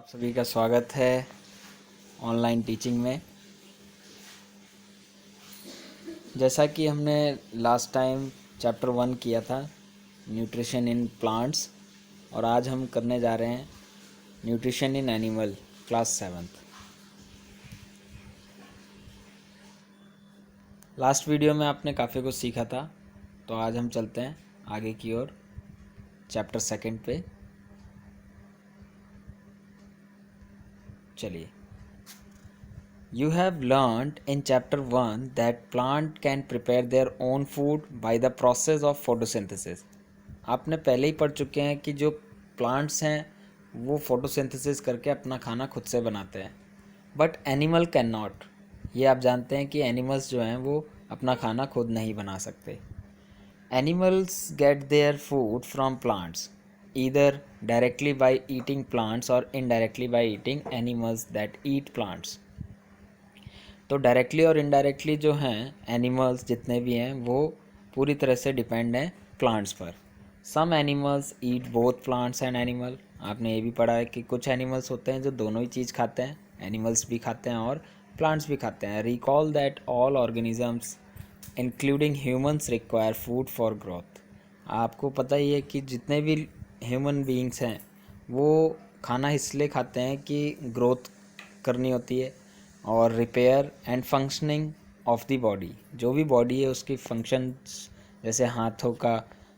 आप सभी का स्वागत है ऑनलाइन टीचिंग में। जैसा कि हमने लास्ट टाइम चैप्टर 1 किया था, न्यूट्रिशन इन प्लांट्स, और आज हम करने जा रहे हैं nutrition in animal, class 7th। Last video में आपने काफ़ी कुछ सीखा था, तो आज हम चलते हैं आगे की ओर, चैप्टर 2 पे। चलिए। You have learned in chapter 1 that plant can prepare their own food by the process of photosynthesis। आपने पहले ही पढ़ चुके हैं कि जो प्लांट्स हैं वो फोटोसिंथेसिस करके अपना खाना खुद से बनाते हैं, बट एनिमल कैन नॉट। ये आप जानते हैं कि एनिमल्स जो हैं वो अपना खाना खुद नहीं बना सकते। Animals gate their food from plants either directly by eating plants or indirectly by eating animals that eat plants। तो डायरेक्टली और इनडायरेक्टली जो हैं एनिमल्स जितने भी हैं वो पूरी तरह से डिपेंड हैं प्लांट्स पर। Some animals eat both plants and animal. आपने ये भी पढ़ा है कि कुछ एनिमल्स होते हैं जो दोनों ही चीज़ खाते हैं, एनिमल्स भी खाते हैं और प्लांट्स भी खाते हैं। Recall that all organisms including humans require food for growth. आपको पता ही है कि जितने भी ह्यूमन बीइंग्स हैं वो खाना इसलिए खाते हैं कि ग्रोथ करनी होती है और repair and functioning of the body. जो भी बॉडी है उसकी फंक्शंस, जैसे हाथों का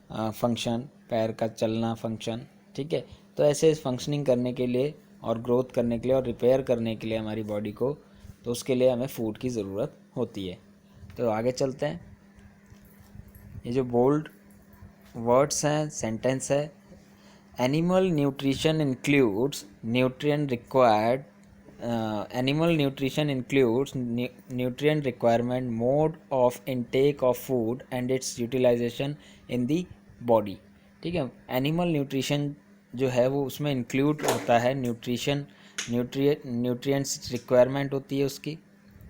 फंक्शन, पैर का चलना फंक्शन, ठीक है। तो ऐसे फंक्शनिंग करने के लिए और ग्रोथ करने के लिए और रिपेयर करने के लिए हमारी बॉडी को, तो उसके लिए हमें फूड की ज़रूरत होती है। तो आगे चलते हैं। ये जो बोल्ड वर्ड्स हैं, सेंटेंस है, animal nutrition includes nutrient required animal nutrition includes nutrient requirement, mode of intake of food and its utilization in the body। ठीक है। एनिमल न्यूट्रिशन जो है वो उसमें इंक्लूड होता है न्यूट्रिशन, न्यूट्रिएंट्स रिक्वायरमेंट होती है उसकी,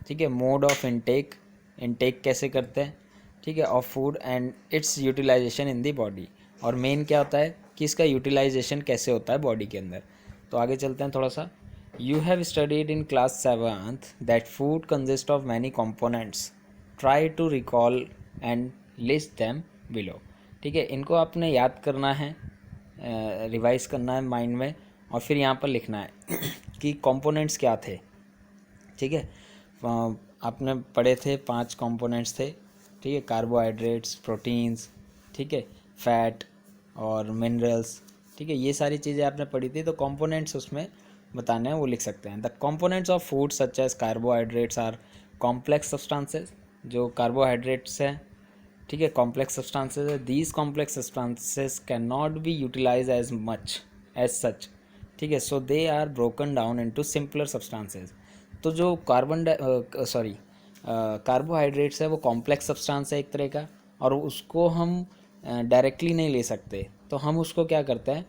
ठीक है। मोड ऑफ इनटेक, इनटेक कैसे करते हैं, ठीक है, of food and its utilisation in the body. और मेन क्या होता है कि इसका यूटिलाइजेशन कैसे होता है बॉडी के अंदर। तो आगे चलते हैं थोड़ा सा। You have studied in class 7th that food consists of many components. Try to recall and list them below। ठीक है, इनको आपने याद करना है, रिवाइज करना है माइंड में, और फिर यहाँ पर लिखना है कि कंपोनेंट्स क्या थे। ठीक है, आपने पढ़े थे 5 कंपोनेंट्स थे, ठीक है। कार्बोहाइड्रेट्स, प्रोटीन्स, ठीक है, फैट और मिनरल्स, ठीक है। ये सारी चीज़ें आपने पढ़ी थी, तो कंपोनेंट्स उसमें बताने हैं वो लिख सकते हैं। The components of food such as carbohydrates are complex substances. जो कार्बोहाइड्रेट्स हैं, ठीक है, कॉम्प्लेक्स सब्सटेंसेज है। These complex substances can not be utilize as much as such, ठीक है, so they are broken down into simpler substances. तो जो carbohydrates है वो कॉम्प्लेक्स सब्सटेंस है एक तरह का, और उसको हम डायरेक्टली नहीं ले सकते, तो हम उसको क्या करते हैं,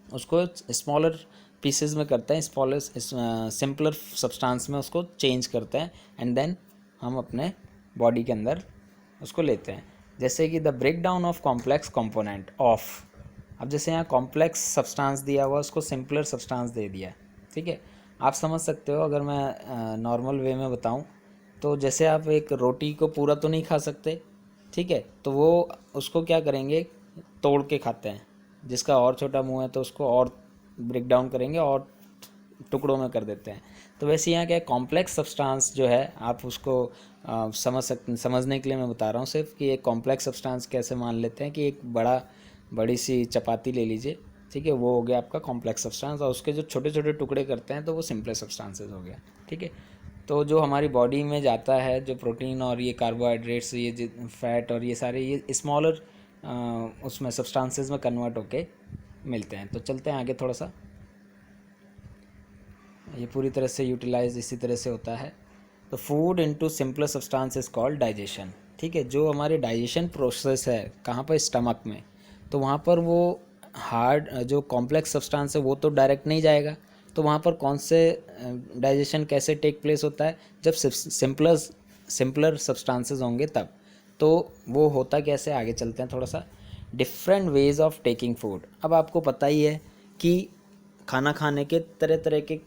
उसको स्मॉलर पीसेस में करते हैं, स्मॉलर सिंपलर सब्सटेंस में उसको चेंज करते हैं, एंड देन हम अपने बॉडी के अंदर उसको लेते हैं। जैसे कि the breakdown of complex component of, अब जैसे यहाँ कॉम्प्लेक्स सब्सटेंस दिया हुआ उसको सिंपलर सब्सटेंस दे दिया, ठीक है। आप समझ सकते हो, अगर मैं नॉर्मल वे में बताऊँ तो जैसे आप एक रोटी को पूरा तो नहीं खा सकते, ठीक है, तो वो उसको क्या करेंगे, तोड़ के खाते हैं। जिसका और छोटा मुंह है तो उसको और ब्रेक डाउन करेंगे और टुकड़ों में कर देते हैं। तो वैसे यहाँ क्या कॉम्प्लेक्स सब्सटेंस जो है, आप उसको समझने के लिए मैं बता रहा हूँ सिर्फ कि एक कॉम्प्लेक्स सब्सटेंस कैसे मान लेते हैं कि एक बड़ी सी चपाती ले लीजिए, ठीक है, वो हो गया आपका कॉम्प्लेक्स सब्सटेंस, और उसके जो छोटे छोटे टुकड़े करते हैं तो वो सिंपल सब्सटेंसेस हो गया, ठीक है। तो जो हमारी बॉडी में जाता है, जो प्रोटीन और ये कार्बोहाइड्रेट्स, ये फैट और ये सारे, ये स्मॉलर उसमें सब्सटेंसेस में कन्वर्ट होके मिलते हैं। तो चलते हैं आगे थोड़ा सा। ये पूरी तरह से यूटिलाइज इसी तरह से होता है। तो food into simpler substance is called digestion, ठीक है। जो हमारे डाइजेशन प्रोसेस है कहाँ पर, स्टमक में, तो वहाँ पर वो हार्ड जो कॉम्प्लेक्स सब्सटेंस है वो तो डायरेक्ट नहीं जाएगा, तो वहाँ पर कौन से डाइजेशन कैसे टेक प्लेस होता है, जब सिंपलर सब्सटेंसेस होंगे तब। तो वो होता कैसे, आगे चलते हैं थोड़ा सा। Different ways of taking food. अब आपको पता ही है कि खाना खाने के तरह तरह के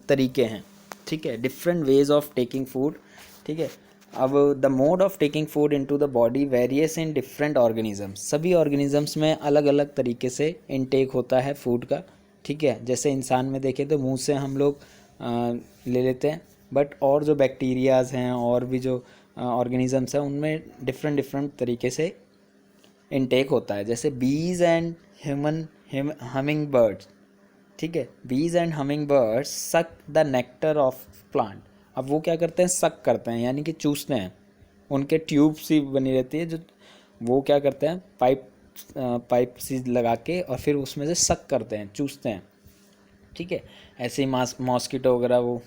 तरीके हैं, ठीक है, different ways of taking food, ठीक है। अब the mode of taking food into the body various in different organisms, सभी ऑर्गेनिजम्स में अलग अलग तरीके से इनटेक होता है फूड का, ठीक है। जैसे इंसान में देखें तो मुंह से हम लोग ले लेते हैं, बट और जो बैक्टीरियाज हैं और भी जो ऑर्गेनिजम्स हैं उनमें डिफरेंट डिफरेंट तरीके से इनटेक होता है। जैसे बीज एंड ह्यूमन हमिंग बर्ड्स, ठीक है, बीज and humming birds suck the nectar of plant. अब वो क्या करते हैं, सक करते हैं यानी कि चूसते हैं, उनके ट्यूब सी बनी रहती है जो वो क्या करते हैं पाइप सी लगा के और फिर उसमें से सक करते हैं, चूसते हैं, ठीक है। ऐसे ही मॉस्किटो वगैरह वो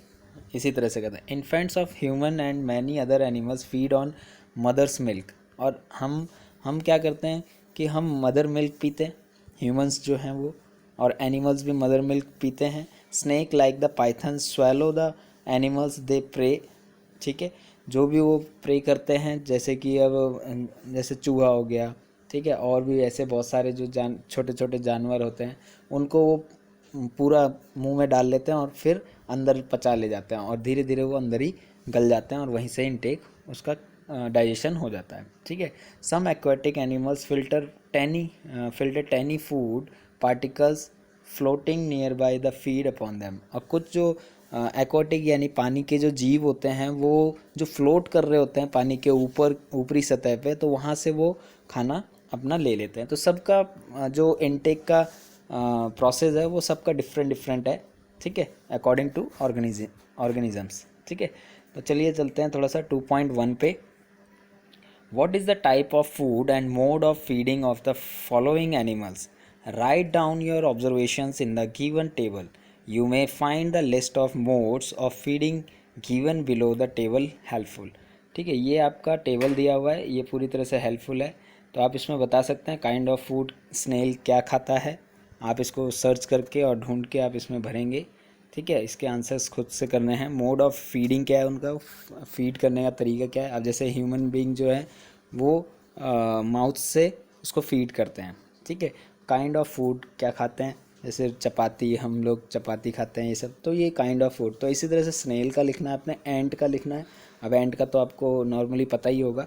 इसी तरह से करते हैं। Infants of human and many other animals feed on mother's milk, और हम क्या करते हैं कि हम मदर मिल्क पीते हैं, ह्यूमंस जो हैं वो, और एनिमल्स भी मदर मिल्क पीते हैं। Snake like the python swallow the animals they prey, ठीक है, जो भी वो प्रे करते हैं, जैसे कि अब जैसे चूहा हो गया, ठीक है, और भी ऐसे बहुत सारे जो छोटे छोटे जानवर होते हैं उनको वो पूरा मुंह में डाल लेते हैं और फिर अंदर पचा ले जाते हैं और धीरे धीरे वो अंदर ही गल जाते हैं और वहीं से इनटेक उसका डाइजेशन हो जाता है, ठीक है। Some aquatic animals filter tiny food particles floating near by the feed upon them, और कुछ जो एक्वाटिक यानी पानी के जो जीव होते हैं वो जो फ्लोट कर रहे होते हैं पानी के ऊपर ऊपरी सतह पे, तो वहाँ से वो खाना अपना ले लेते हैं। तो सबका जो इनटेक का प्रोसेस है वो सबका डिफरेंट डिफरेंट है, ठीक है, अकॉर्डिंग टू ऑर्गेनिजम्स, ठीक है। तो चलिए चलते हैं थोड़ा सा 2.1 पे। What is the type of food and mode of feeding of the following animals? Write down your observations in the given table. You may find the list of modes of feeding given below the table helpful. ठीक है, ये आपका table दिया हुआ है, ये पूरी तरह से हेल्पफुल है। तो आप इसमें बता सकते हैं काइंड ऑफ फूड स्नेल क्या खाता है, आप इसको सर्च करके और ढूंढ के आप इसमें भरेंगे, ठीक है। इसके आंसर्स खुद से करने हैं। मोड ऑफ फीडिंग क्या है, उनका फीड करने का तरीका क्या है। अब जैसे ह्यूमन बीइंग जो है वो माउथ से उसको फीड करते हैं, ठीक है। काइंड ऑफ फूड क्या खाते हैं, जैसे चपाती, हम लोग चपाती खाते हैं, ये सब, तो ये काइंड ऑफ फूड। तो इसी तरह से स्नेल का लिखना है अपने, एंट का लिखना है। अब एंट का तो आपको नॉर्मली पता ही होगा,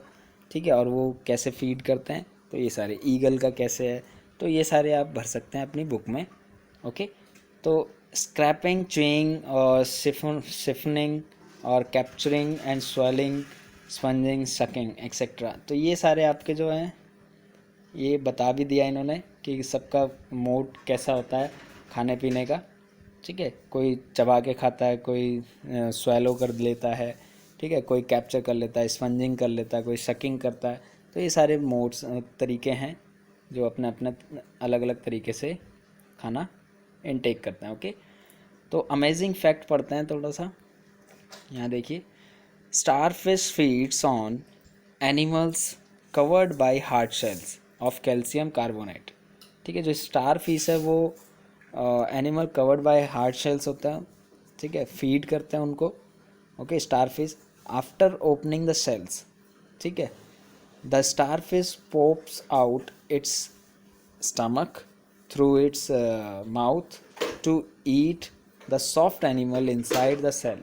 ठीक है, और वो कैसे फीड करते हैं, तो ये सारे, ईगल का कैसे है, तो ये सारे आप भर सकते हैं अपनी बुक में, ओके। तो स्क्रैपिंग, च्यूइंग और सिफनिंग और capturing and swelling, spongin, sucking etcetera, तो ये सारे आपके जो हैं ये बता भी दिया इन्होंने कि सबका मोड कैसा होता है खाने पीने का, ठीक है। कोई चबा के खाता है, कोई स्वेलो कर लेता है, ठीक है, कोई कैप्चर कर लेता है, स्पंजिंग कर लेता है, कोई सकिंग करता है। तो ये सारे मोड्स तरीके हैं जो अपने अपने अलग अलग तरीके से खाना इनटेक करते हैं, ओके। तो अमेजिंग फैक्ट पढ़ते हैं थोड़ा सा, यहाँ देखिए। Starfish feeds on animals covered by hard shells of calcium carbonate, ठीक है। जो स्टार फिश है वो animal covered by hard shells होता है, ठीक है, फीड करते हैं उनको, okay. Starfish after opening the shells, ठीक है, the starfish pops out its stomach through its mouth to eat the soft animal inside the shell,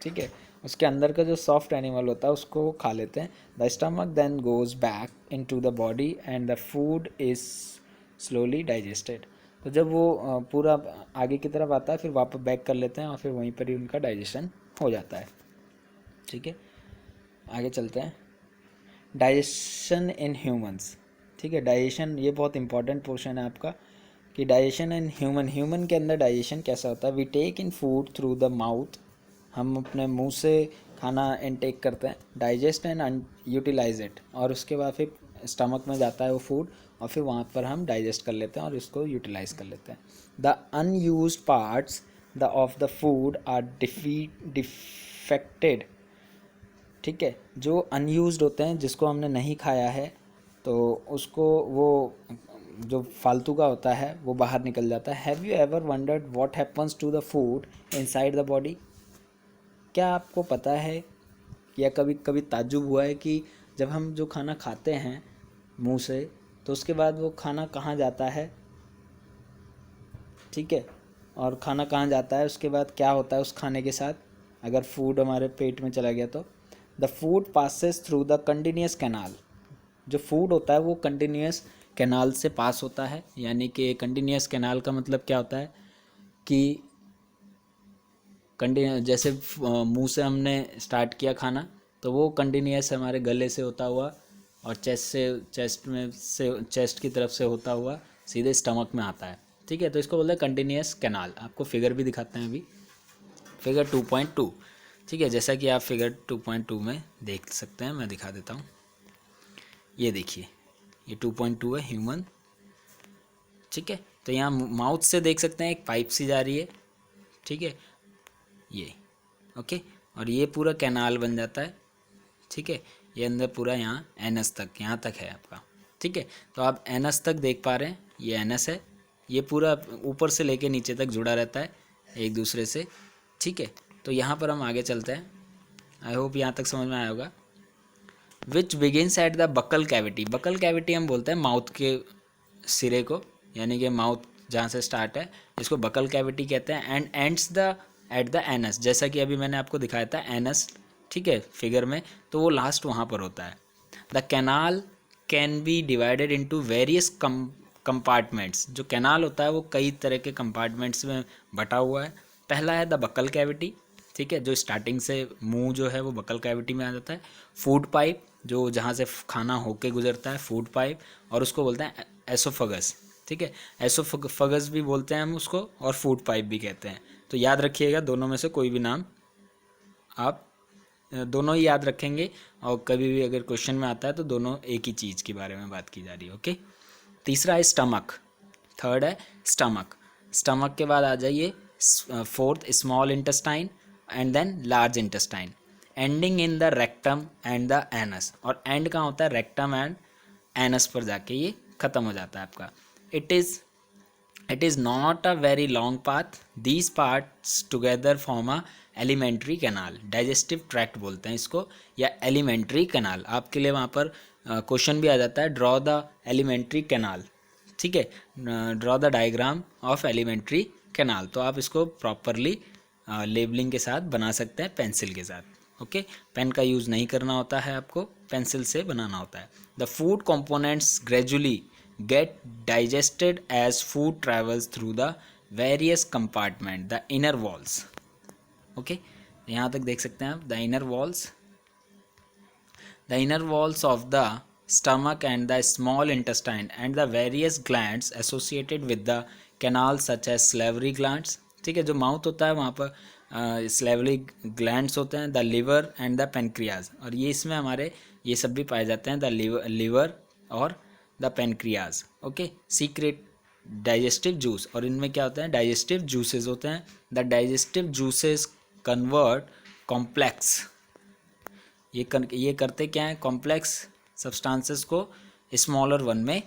ठीक है। उसके अंदर का जो सॉफ्ट एनिमल होता है उसको वो खा लेते हैं। The stomach then goes back into the body and the food is slowly digested. तो जब वो पूरा आगे की तरफ आता है फिर वापस बैक कर लेते हैं और फिर वहीं पर ही उनका डाइजेशन हो जाता है, ठीक है। आगे चलते हैं। डाइजेशन इन ह्यूमंस, ठीक है, डाइजेशन ये बहुत इंपॉर्टेंट पोर्शन है आपका कि डाइजेशन इन ह्यूमन के अंदर डाइजेशन कैसा होता है। We take in food through the mouth, हम अपने मुंह से खाना इनटेक करते हैं, डाइजेस्ट एंड यूटिलाइज इट, और उसके बाद फिर स्टमक में जाता है वो फूड और फिर वहाँ पर हम डाइजेस्ट कर लेते हैं और इसको यूटिलाइज कर लेते हैं। The unused parts the of the food are defected, ठीक है, जो अनयूज्ड होते हैं जिसको हमने नहीं खाया है तो उसको वो जो फालतू का होता है वो बाहर निकल जाता है। Have you ever wondered what happens to the food inside the body? क्या आपको पता है या कभी कभी ताज्जुब हुआ है कि जब हम जो खाना खाते हैं मुंह से तो उसके बाद वो खाना कहाँ जाता है, ठीक है, और खाना कहाँ जाता है, उसके बाद क्या होता है उस खाने के साथ, अगर फूड हमारे पेट में चला गया तो the food passes through the continuous canal. जो फूड होता है वो कंटिन्यूस कैनाल से पास होता है, यानी कि कंटिन्यूस कैनाल का मतलब क्या होता है कि कंटिन्यू जैसे मुंह से हमने स्टार्ट किया खाना तो वो कंटिन्यूस हमारे गले से होता हुआ और चेस्ट की तरफ से होता हुआ सीधे स्टमक में आता है। ठीक है, तो इसको बोलते हैं कंटिन्यूस कैनाल। आपको फिगर भी दिखाते हैं अभी, फिगर 2.2। ठीक है, जैसा कि आप फिगर 2.2 में देख सकते हैं, मैं दिखा देता हूँ। ये देखिए, ये 2.2 है ह्यूमन। ठीक है, तो यहाँ माउथ से देख सकते हैं एक पाइप सी जा रही है। ठीक है, ये ओके, और ये पूरा कैनाल बन जाता है। ठीक है, ये अंदर पूरा यहाँ एनस तक, यहाँ तक है आपका। ठीक है, तो आप एनस तक देख पा रहे हैं, ये एनस है, ये पूरा ऊपर से लेके नीचे तक जुड़ा रहता है एक दूसरे से। ठीक है, तो यहाँ पर हम आगे चलते हैं। आई होप यहाँ तक समझ में आया होगा। Which begins at the buccal cavity. Buccal cavity हम बोलते हैं माउथ के सिरे को, यानी कि माउथ जहाँ से स्टार्ट है इसको बकल कैविटी कहते हैं। And ends the at the anus, जैसा कि अभी मैंने आपको दिखाया था एनस। ठीक है, फिगर में, तो वो लास्ट वहाँ पर होता है। The canal can be divided into various compartments. जो कैनाल होता है वो कई तरह के कंपार्टमेंट्स में बटा हुआ है। पहला है द बकल कैविटी। ठीक है, जो स्टार्टिंग से मुंह जो है वो बकल कैविटी में आ जाता है। फूड पाइप, जो जहाँ से खाना होके गुजरता है, फूड पाइप, और उसको बोलते हैं एसोफगस। ठीक है, एसोफगस भी बोलते हैं हम उसको, और फूड पाइप भी कहते हैं। तो याद रखिएगा, दोनों में से कोई भी नाम आप दोनों ही याद रखेंगे, और कभी भी अगर क्वेश्चन में आता है तो दोनों एक ही चीज़ के बारे में बात की जा रही है। ओके, तीसरा है स्टमक, थर्ड है स्टमक। स्टमक के बाद आ जाइए fourth small intestine and then large intestine, ending in the rectum and the anus. और एंड कहाँ होता है, रेक्टम एंड एनस पर जाके ये ख़त्म हो जाता है आपका। It is not a very long path, these parts together form a alimentary canal. Digestive tract बोलते हैं इसको, या एलिमेंट्री कैनाल। आपके लिए वहाँ पर क्वेश्चन भी आ जाता है, ड्रॉ द एलिमेंट्री कैनाल। ठीक है, draw the diagram of alimentary canal. तो आप इसको प्रॉपरली लेबलिंग के साथ बना सकते हैं, पेंसिल के साथ। ओके, पेन का यूज़ नहीं करना होता है, आपको पेंसिल से बनाना होता है। The food components gradually get digested as food travels through the various compartment, the inner walls. okay, यहाँ तक देख सकते हैं आप, the inner walls of the stomach and the small intestine and the various glands associated with the canal such as salivary glands. ठीक है, जो mouth होता है वहाँ पर salivary glands होते हैं, the liver and the pancreas, और ये इसमें हमारे ये सब भी पाए जाते हैं, the liver और the pancreas. Okay, secret digestive juice, और इनमें क्या होता है, डाइजेस्टिव जूसेस होते हैं। The digestive juices convert complex, ये करते क्या है, कॉम्प्लेक्स सब्सटेंसेस को स्मॉलर वन में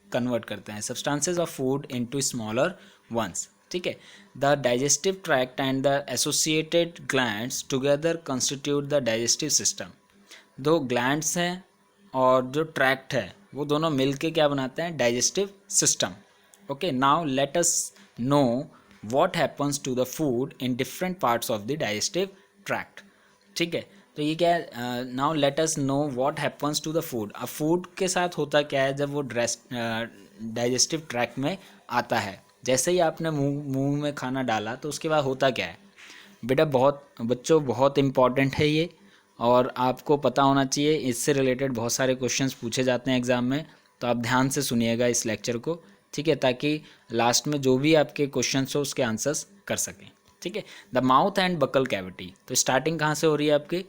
कन्वर्ट करते हैं, substances of food into smaller once. ठीक है, the digestive tract and the associated glands together constitute the digestive system. दो ग्लैंड्स हैं और जो ट्रैक्ट है वो दोनों मिलके क्या बनाते हैं, digestive system. Okay, now let us know what happens to the food in different parts of the digestive tract. ठीक है, तो ये क्या है, now let us know what happens to the food. अब फूड के साथ होता क्या है जब वो डाइजेस्टिव ट्रैक्ट में आता है, जैसे ही आपने मुंह में खाना डाला तो उसके बाद होता क्या है बेटा, बच्चों बहुत इंपॉर्टेंट है ये, और आपको पता होना चाहिए। इससे रिलेटेड बहुत सारे क्वेश्चंस पूछे जाते हैं एग्ज़ाम में, तो आप ध्यान से सुनिएगा इस लेक्चर को। ठीक है, ताकि लास्ट में जो भी आपके क्वेश्चंस हो उसके आंसर्स कर सकें। ठीक है, the mouth and buccal cavity, तो स्टार्टिंग कहाँ से हो रही है आपकी,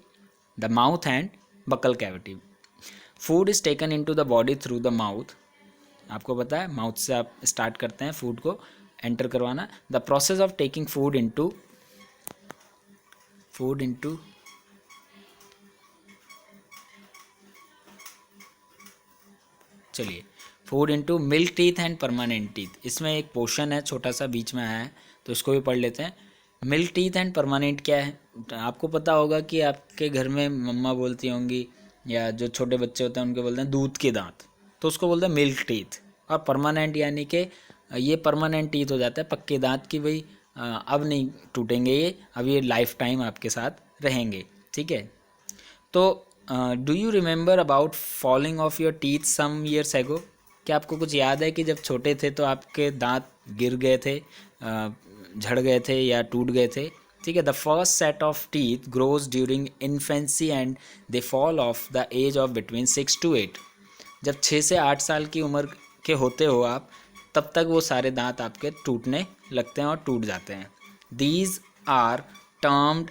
the mouth and buccal cavity. Food is taken into the body through the mouth. आपको पता है माउथ से आप स्टार्ट करते हैं फूड को एंटर करवाना। The process of taking food into चलिए, food into milk teeth and permanent teeth. इसमें एक पोर्शन है छोटा सा बीच में आया है, तो इसको भी पढ़ लेते हैं। मिल्क टीथ एंड परमानेंट क्या है, आपको पता होगा कि आपके घर में मम्मा बोलती होंगी, या जो छोटे बच्चे होते हैं उनको बोलते हैं दूध के दांत, तो उसको बोलते हैं मिल्क टीथ। और परमानेंट यानी कि ये परमानेंट टीथ हो जाता है, पक्के दांत की भाई अब नहीं टूटेंगे ये, अब ये लाइफ टाइम आपके साथ रहेंगे, ठीक है। तो do you remember about falling of your teeth some years ago? क्या आपको कुछ याद है कि जब छोटे थे तो आपके दांत गिर गए थे, झड़ गए थे या टूट गए थे, ठीक है। The first set of teeth grows during infancy and they fall of the age of between 6 to 8। जब 6 से 8 साल की उम्र के होते हो आप, तब तक वो सारे दांत आपके टूटने लगते हैं और टूट जाते हैं। These are termed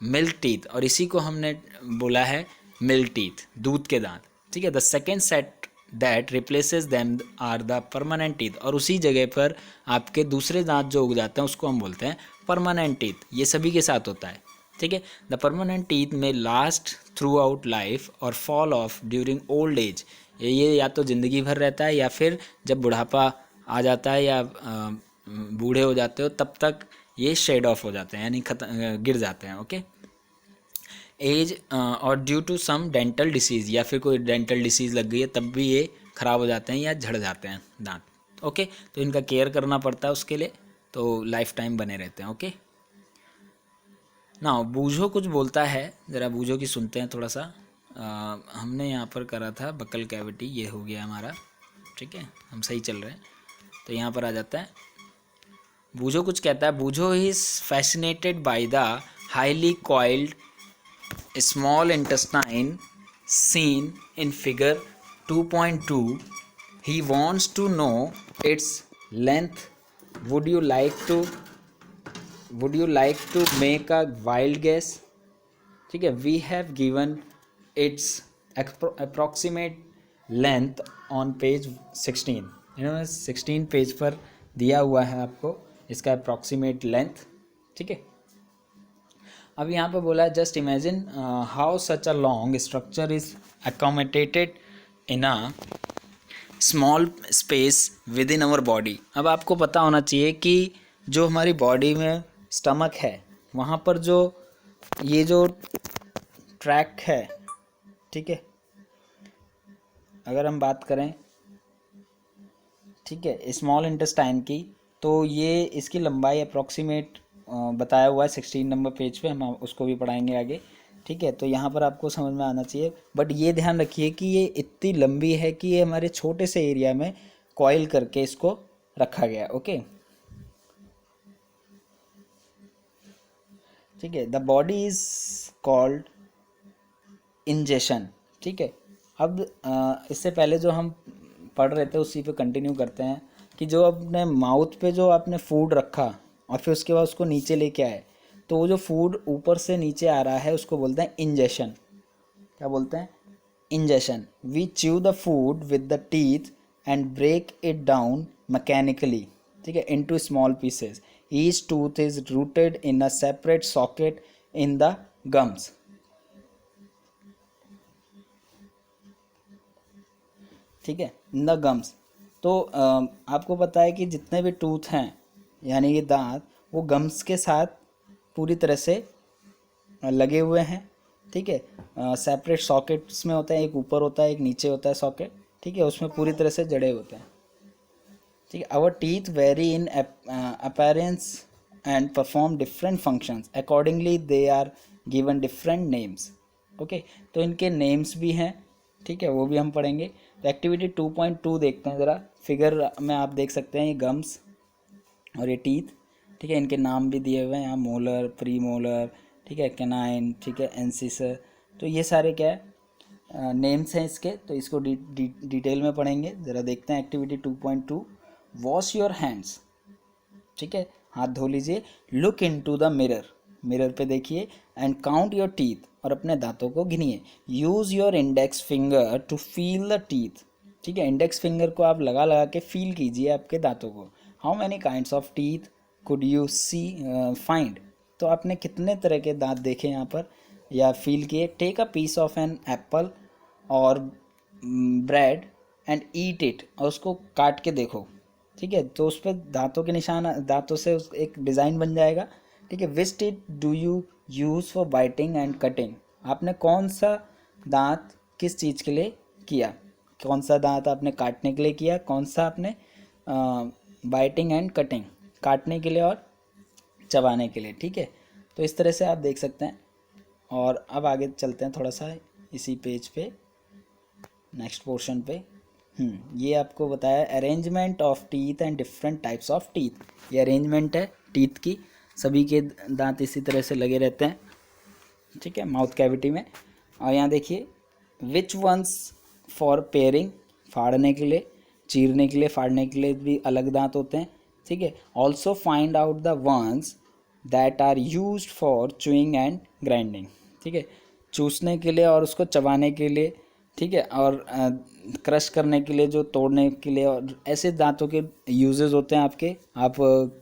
milk teeth, और इसी को हमने बोला है मिल्क टीथ, दूध के दांत, ठीक है। The second set that replaces them are the permanent teeth, और उसी जगह पर आपके दूसरे दांत जो उग जाते हैं उसको हम बोलते हैं परमानेंट टीथ। ये सभी के साथ होता है, ठीक है। द परमानेंट टीथ में लास्ट थ्रू आउट लाइफ और fall of during old age. ये या तो ज़िंदगी भर रहता है या फिर जब बुढ़ापा आ जाता है या बूढ़े हो जाते हो तब तक ये शेड ऑफ हो जाते हैं, यानी गिर जाते हैं, ओके। एज और due to some dental disease, या फिर कोई डेंटल डिसीज़ लग गई है तब भी ये ख़राब हो जाते हैं या झड़ जाते हैं दांत, ओके। तो इनका केयर करना पड़ता है उसके लिए, तो लाइफ टाइम बने रहते हैं, ओके। ना बूझो कुछ बोलता है, ज़रा बूझो की सुनते हैं थोड़ा सा। हमने यहाँ पर करा था बकल कैविटी, ये हो गया हमारा, ठीक है, हम सही चल रहे हैं। तो यहाँ पर आ जाता है, बूझो कुछ कहता है, Boojho is fascinated by the highly coiled small intestine seen in figure 2.2. He wants to know its length. Would you like to make a wild guess? ठीक है, we have given its approximate length on page 16. इन्होंने 16 page पर दिया हुआ है आपको इसका approximate length, ठीक है। अब यहाँ पे बोला है just imagine how such a long structure is accommodated in a small space within our body. अब आपको पता होना चाहिए कि जो हमारी बॉडी में स्टमक है वहाँ पर जो ये जो ट्रैक है, ठीक है, अगर हम बात करें, ठीक है, स्मॉल इंटेस्टाइन की, तो ये इसकी लंबाई अप्रॉक्सीमेट बताया हुआ है 16 नंबर पेज पे, हम उसको भी पढ़ाएंगे आगे, ठीक है। तो यहाँ पर आपको समझ में आना चाहिए, बट ये ध्यान रखिए कि ये इतनी लंबी है कि ये हमारे छोटे से एरिया में कॉइल करके इसको रखा गया, ओके, ठीक है। The body is called ingestion, ठीक है। अब इससे पहले जो हम पढ़ रहे थे उसी पे कंटिन्यू करते हैं कि जो अपने माउथ पे जो आपने फूड रखा और फिर उसके बाद उसको नीचे लेके आए, तो वो जो फूड ऊपर से नीचे आ रहा है उसको बोलते हैं इंजेशन। क्या बोलते हैं? Ingestion. We chew the food with the teeth and break it down mechanically, ठीक है, into small pieces. Each tooth is rooted in a separate socket in the gums, ठीक है, इन द गम्स। तो आपको पता है कि जितने भी टूथ हैं यानी ये दांत, वो गम्स के साथ पूरी तरह से लगे हुए हैं, ठीक है। सेपरेट सॉकेट्स में होता है, एक ऊपर होता है एक नीचे होता है सॉकेट, ठीक है, उसमें पूरी तरह से जड़े होते हैं, ठीक है। Our teeth vary in appearance and perform different functions accordingly, they are given different names, okay. तो इनके नेम्स भी हैं, ठीक है, वो भी हम पढ़ेंगे। तो एक्टिविटी 2.2 देखते हैं ज़रा, फिगर में आप देख सकते हैं ये गम्स और ये टीथ, ठीक है, इनके नाम भी दिए हुए हैं यहाँ, मोलर, प्री मोलर, ठीक है, कैनाइन, ठीक है, एंसिसर। तो ये सारे क्या है नेम्स हैं इसके, तो इसको डिटेल में पढ़ेंगे। ज़रा देखते हैं एक्टिविटी 2.2। वॉश योर हैंड्स, ठीक है, हाथ धो लीजिए। Look into the mirror, mirror पे देखिए। एंड काउंट योर टीथ, और अपने दांतों को गिनिए। Use your index finger to feel the teeth, ठीक है, इंडेक्स फिंगर को आप लगा लगा के फील कीजिए आपके दांतों को। How many kinds of teeth could you see find, तो आपने कितने तरह के दांत देखे यहाँ पर या फील किए। Take a piece of an apple और ब्रेड एंड ईट इट, और उसको काट के देखो, ठीक है, तो उस पर दांतों के निशान, दांतों से एक डिज़ाइन बन जाएगा, ठीक है। Which teeth do you use for biting and cutting, आपने कौन सा दांत किस चीज़ के लिए किया, कौन सा दांत आपने काटने के लिए किया, कौन सा आपने बाइटिंग एंड कटिंग, काटने के लिए और चबाने के लिए, ठीक है। तो इस तरह से आप देख सकते हैं। और अब आगे चलते हैं थोड़ा सा इसी पेज पे, नेक्स्ट पोर्शन पे। ये आपको बताया arrangement of teeth and different types of teeth. ये अरेंजमेंट है टीथ की, सभी के दांत इसी तरह से लगे रहते हैं, ठीक है, माउथ कैविटी में। और यहाँ देखिए विच वंस फॉर पेयरिंग, फाड़ने के लिए, चीरने के लिए, फाड़ने के लिए भी अलग दांत होते हैं, ठीक है। Also find out the ones that are used for chewing and grinding, ठीक है, चूसने के लिए और उसको चबाने के लिए, ठीक है, और क्रश करने के लिए, जो तोड़ने के लिए, और ऐसे दांतों के यूजेस होते हैं आपके। आप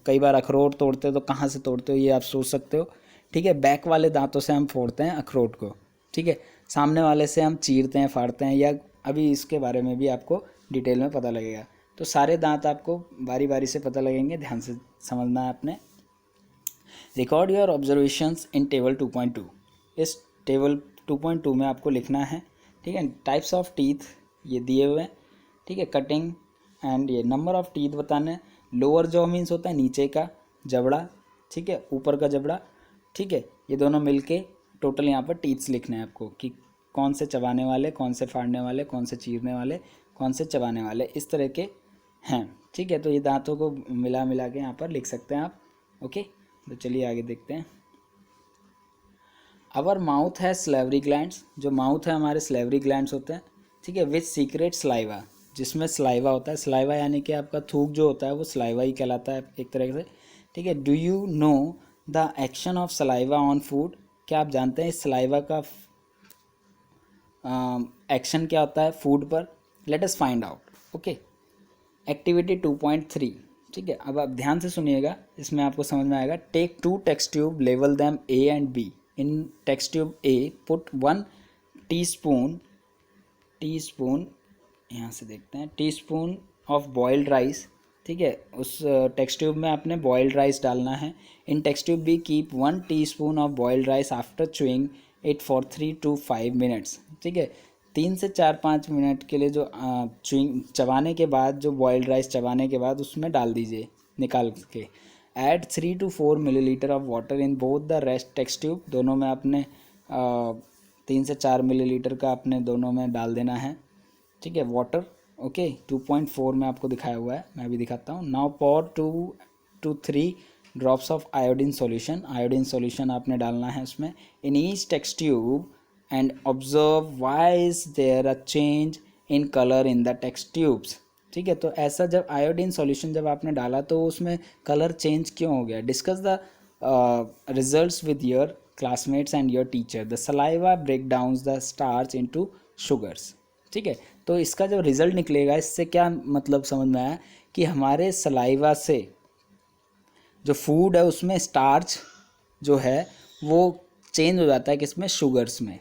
कई बार अखरोट तोड़ते हो तो कहाँ से तोड़ते हो ये आप सोच सकते हो, ठीक है। बैक वाले दांतों से हम फोड़ते हैं अखरोट को, ठीक है। सामने वाले से हम चीरते हैं, फाड़ते हैं, या अभी इसके बारे में भी आपको डिटेल में पता लगेगा। तो सारे दांत आपको बारी बारी से पता लगेंगे, ध्यान से समझना है आपने। Record your observations in table 2.2। इस टेबल 2.2 में आपको लिखना है, ठीक है। टाइप्स ऑफ टीथ ये दिए हुए हैं, ठीक है। कटिंग एंड ये नंबर ऑफ टीथ बताना है। लोअर जॉ मीन्स होता है नीचे का जबड़ा, ठीक है, ऊपर का जबड़ा, ठीक है। ये दोनों मिलके टोटल यहाँ पर टीथ्स लिखने हैं आपको, कि कौन से चबाने वाले, कौन से फाड़ने वाले, कौन से चीरने वाले, कौन से चबाने वाले, इस तरह के हैं, ठीक है। तो ये दांतों को मिला मिला के यहाँ पर लिख सकते हैं आप, ओके। तो चलिए आगे देखते हैं। अवर माउथ है स्लेवरी ग्लैंड्स, जो माउथ है हमारे स्लेवरी ग्लैंड्स होते हैं, ठीक है, विच सीक्रेट स्लाइवा, जिसमें स्लाइवा होता है। स्लाइवा यानी कि आपका थूक जो होता है वो स्लाइवा ही कहलाता है एक तरह से, ठीक है। Do you know the action of saliva on food, क्या आप जानते हैं इस स्लाइवा का एक्शन क्या होता है फूड पर। Let us find out, okay. Activity 2.3, ठीक है। अब आप ध्यान से सुनिएगा, इसमें आपको समझ में आएगा। टेक 2 टेस्ट ट्यूब, लेवल them A and B. In test tube A put 1 teaspoon, यहाँ से देखते हैं, टीस्पून ऑफ बॉइल्ड राइस, ठीक है। उस टेक्स्ट ट्यूब में आपने बॉइल्ड राइस डालना है। In text tube B keep 1 teaspoon of boiled rice after chewing it for 3 to 5 minutes, ठीक है। 3 से 4-5 मिनट के लिए जो चुइंग चबाने के बाद, जो बॉइल्ड राइस चबाने के बाद उसमें डाल दीजिए निकाल के। Add 3 to 4 millilitre of water in both the rest text tube, दोनों में आपने 3 से 4 मिलीलीटर का अपने दोनों में डाल देना है, ठीक है, वाटर, ओके। 2.4 में आपको दिखाया हुआ है, मैं भी दिखाता हूँ। Now pour 2 to 3 drops of iodine solution, iodine solution आपने डालना है उसमें, in each text tube, and observe why is there a change in colour in the text tubes, ठीक है। तो ऐसा जब आयोडीन सॉल्यूशन जब आपने डाला तो उसमें कलर चेंज क्यों हो गया। Discuss the results with your classmates and your teacher. The saliva break down the starch into sugars, ठीक है। तो इसका जो रिजल्ट निकलेगा, इससे क्या मतलब समझ में आया कि हमारे सलाइवा से जो फूड है उसमें स्टार्च जो है वो चेंज हो जाता है, किसमें, शुगर्स में।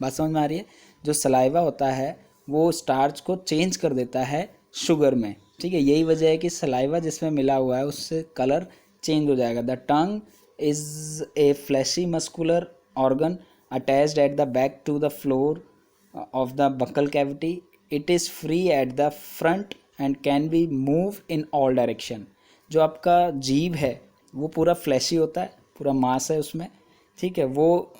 बात समझ में आ रही है। जो सलाइवा होता है वो स्टार्च को चेंज कर देता है शुगर में, ठीक है। यही वजह है कि सलाइवा जिसमें मिला हुआ है उससे कलर चेंज हो जाएगा। The tongue is a fleshy muscular organ attached at the back to the floor of the buccal cavity. It is free at the front and can be moved in all direction. जो आपका जीभ है वो पूरा flashy होता है, पूरा मांस है उसमें, ठीक है। वो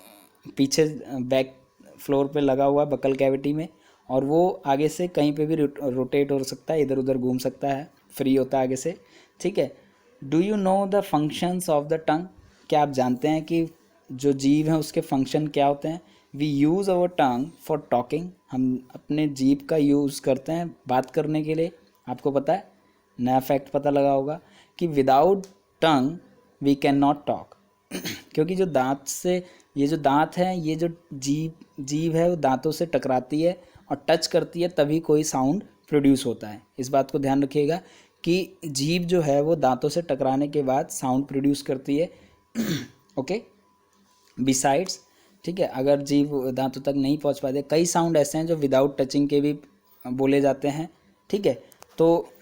पीछे बैक फ्लोर पे लगा हुआ है बकल कैविटी में, और वो आगे से कहीं पे भी रोटेट हो सकता है, इधर उधर घूम सकता है, फ्री होता है आगे से, ठीक है। Do you know the functions of the tongue, क्या आप जानते हैं कि जो जीभ है उसके फंक्शन क्या होते हैं। We use our tongue for talking, हम अपने जीभ का यूज़ करते हैं बात करने के लिए। आपको पता है, नया फैक्ट पता लगा होगा कि without tongue we can not talk, क्योंकि जो दांत से, ये जो दांत है, ये जो जीभ है वो दांतों से टकराती है और टच करती है तभी कोई साउंड प्रोड्यूस होता है। इस बात को ध्यान रखिएगा कि जीभ जो है वो दांतों से टकराने के बाद साउंड प्रोड्यूस करती है, ओके। बिसाइड्स, ठीक है, अगर जीभ दांतों तक नहीं पहुंच पाते, कई साउंड ऐसे हैं जो विदाउट टचिंग के भी बोले जाते हैं, ठीक है। तो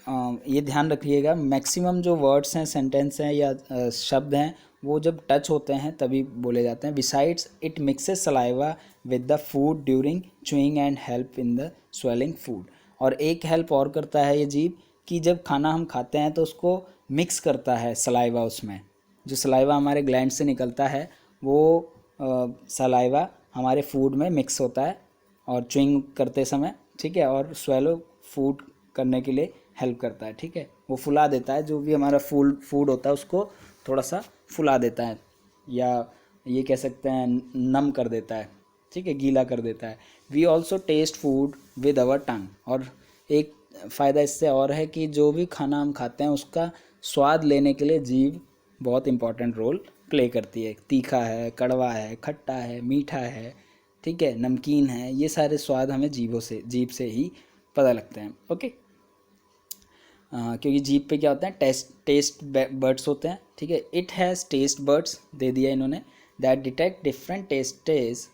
ये ध्यान रखिएगा, मैक्सिमम जो वर्ड्स हैं, सेंटेंस हैं या शब्द हैं, वो जब टच होते हैं तभी बोले जाते हैं। Besides it mixes saliva with the food during chewing and help in the swelling food, और एक हेल्प और करता है ये जीभ कि जब खाना हम खाते हैं तो उसको मिक्स करता है सलाइवा, उसमें जो सलाइवा हमारे ग्लैंड से निकलता है वो सलाइवा हमारे फूड में मिक्स होता है और च्युइंग करते समय, ठीक है, और स्वेलो फूड करने के लिए हेल्प करता है, ठीक है। वो फुला देता है, जो भी हमारा फूड होता है उसको थोड़ा सा फुला देता है, या ये कह सकते हैं नम कर देता है, ठीक है, गीला कर देता है। We also test food with our tongue, और एक फ़ायदा इससे और है कि जो भी खाना हम खाते हैं उसका स्वाद लेने के लिए जीभ बहुत इंपॉर्टेंट रोल प्ले करती है। तीखा है, कड़वा है, खट्टा है, मीठा है, ठीक है, नमकीन है, ये सारे स्वाद हमें जीभ से ही पता लगते हैं। ओके, क्योंकि जीभ पे क्या होता है, टेस्ट बर्ड्स होते हैं, ठीक है। It has taste birds they दिया इन्होंने, that detect different tastes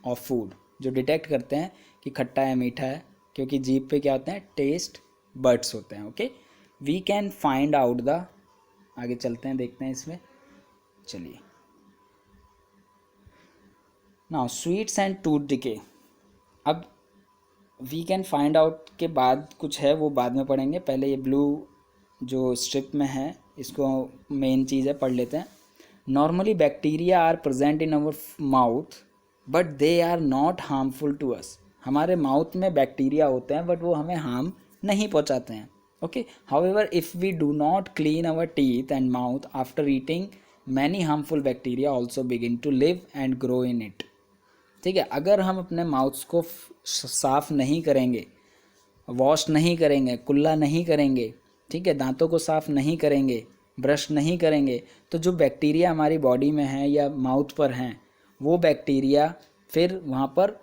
of food, जो डिटेक्ट करते हैं कि खट्टा है मीठा है, क्योंकि जीभ पे क्या होते हैं, टेस्ट बर्ड्स होते हैं। Okay, we can find out the, आगे चलते हैं, देखते हैं इसमें, चलिए। Now sweets and tooth decay. अब वी कैन फाइंड आउट के बाद कुछ है वो बाद में पढ़ेंगे, पहले ये ब्लू जो स्ट्रिप में है इसको मेन चीज़ है, पढ़ लेते हैं। Normally bacteria are present in our mouth but they are not harmful to us. हमारे माउथ में बैक्टीरिया होते हैं बट वो हमें हार्म नहीं पहुंचाते हैं। Okay, however if we do not clean our teeth and mouth after eating many harmful bacteria also begin to live and grow in it. ठीक है, अगर हम अपने माउथ्स को साफ़ नहीं करेंगे, वॉश नहीं करेंगे, कुल्ला नहीं करेंगे, ठीक है, दांतों को साफ़ नहीं करेंगे, ब्रश नहीं करेंगे, तो जो बैक्टीरिया हमारी बॉडी में हैं या माउथ पर हैं वो बैक्टीरिया फिर वहाँ पर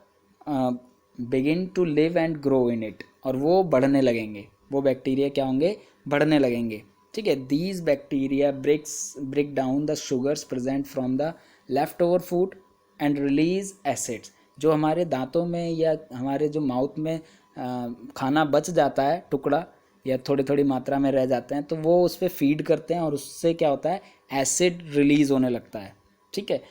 begin to live and grow in it, और वो बढ़ने लगेंगे। वो बैक्टीरिया क्या होंगे, बढ़ने लगेंगे, ठीक है। These bacteria break down the sugars present from the leftover food and release acids. जो हमारे दांतों में या हमारे जो माउथ में खाना बच जाता है, टुकड़ा या थोड़ी थोड़ी मात्रा में रह जाते हैं, तो वो उस पर फीड करते हैं और उससे क्या होता है, एसिड रिलीज होने लगता है, ठीक है।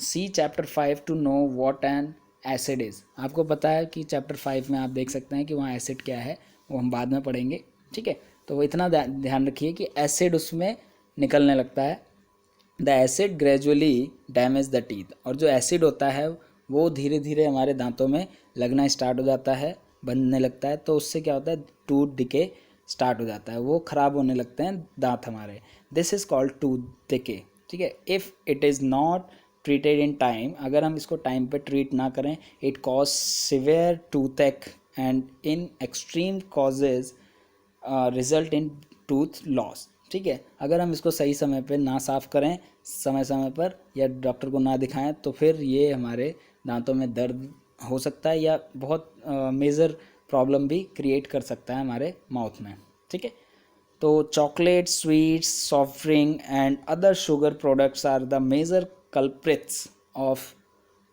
See chapter 5 to know what an acid is. आपको पता है कि चैप्टर 5 में आप देख सकते हैं कि वहाँ एसिड क्या है, वो हम बाद में पढ़ेंगे, ठीक है। तो वो इतना ध्यान रखिए कि एसिड उसमें निकलने लगता है। The acid gradually damage the teeth, और जो एसिड होता है वो धीरे धीरे हमारे दांतों में लगना स्टार्ट हो जाता है, बनने लगता है, तो उससे क्या होता है, टूथ डिके स्टार्ट हो जाता है, वो ख़राब होने लगते हैं दांत हमारे। This is called tooth decay, ठीक है। If it is not treated in time, अगर हम इसको टाइम पे ट्रीट ना करें, it cause severe toothache and in extreme causes result in tooth loss, ठीक है। अगर हम इसको सही समय पे ना साफ़ करें, समय समय पर, या डॉक्टर को ना दिखाएं, तो फिर ये हमारे दांतों में दर्द हो सकता है या बहुत मेजर प्रॉब्लम भी क्रिएट कर सकता है हमारे माउथ में, ठीक है। तो chocolate, sweets, soft drink and other sugar products are the major culprits of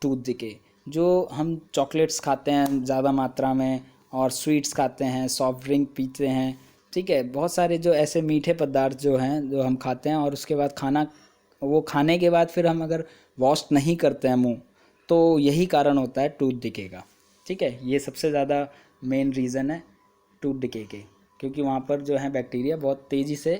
tooth decay. जो हम चॉकलेट्स खाते हैं ज़्यादा मात्रा में, और स्वीट्स खाते हैं, सॉफ्ट ड्रिंक पीते हैं, ठीक है, बहुत सारे जो ऐसे मीठे पदार्थ जो हैं जो हम खाते हैं, और उसके बाद वो खाने के बाद फिर हम अगर वॉश नहीं करते हैं मुंह, तो यही कारण होता है टूथ डिके का, ठीक है। ये सबसे ज़्यादा मेन रीज़न है टूथ डिके के, क्योंकि वहाँ पर जो है बैक्टीरिया बहुत तेज़ी से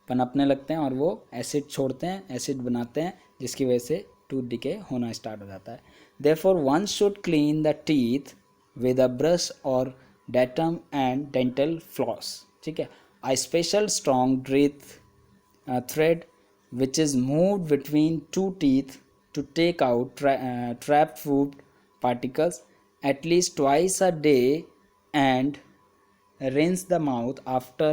पनपने लगते हैं और वो एसिड छोड़ते हैं, एसिड बनाते हैं, जिसकी वजह से टूथ डिके होना स्टार्ट हो जाता है। Therefore one should clean the teeth with a brush और डेटम एंड डेंटल फ्लॉस, ठीक है। a special strong thread which is moved between two teeth to take out trapped food particles at least twice a day and rinse the mouth after